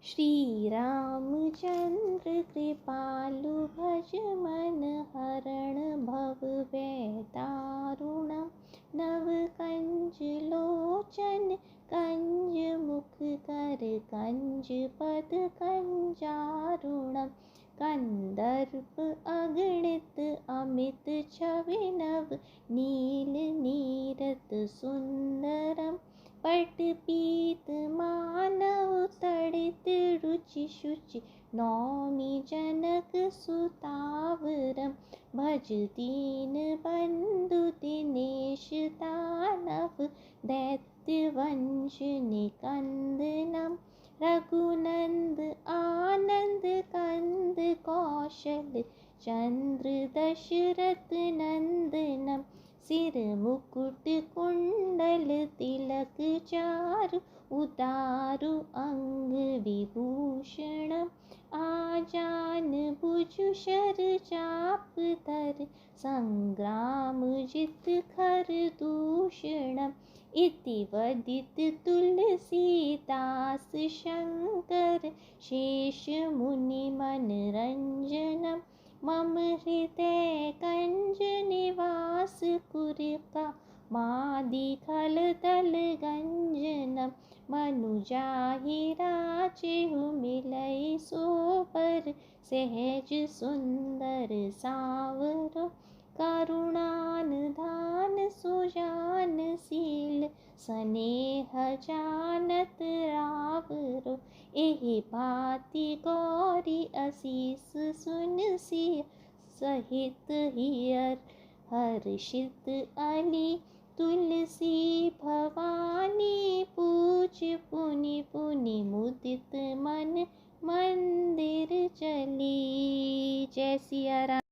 श्री रामचंद्र कृपालु भज मन हरण भव भयदारुणम् नव कंज लोचन कंज मुख कर कंज पद कंजारुणम् कंदर्प अगणित अमित छवि नव नील नीरत सुंदरम् पट पीत मानव तड़ित रुचि शुचि नौमि जनक सुतावरम भज दीन बंधु दिनेश दानव दैत्य वंश निकंदनम रघुनंद आनंद कंद कौशल चंद्र दशरथ नंदनम सिर मुकुट कुंडल तिलक चारु उतारु अंग विभूषण आजान भुजु शर चाप धर संग्राम जित खर दूषण इति वदित तुलसीदास शंकर शेष मुनि मनरंजनम मम हृदय कंज निवास कुरका मादि खल दल गंजनम मनुजाहि राचेहु मिलई सोबर सहज सुंदर सावर करुणानधान सुजानशील स्नेह जानत रावरो एहि भांति गौरी असीस सुनसिय सहित हियर हर्षित अली तुलसी भवानी पूज पुनि पुनि मुदित मन मंदिर चली। जय सिया राम।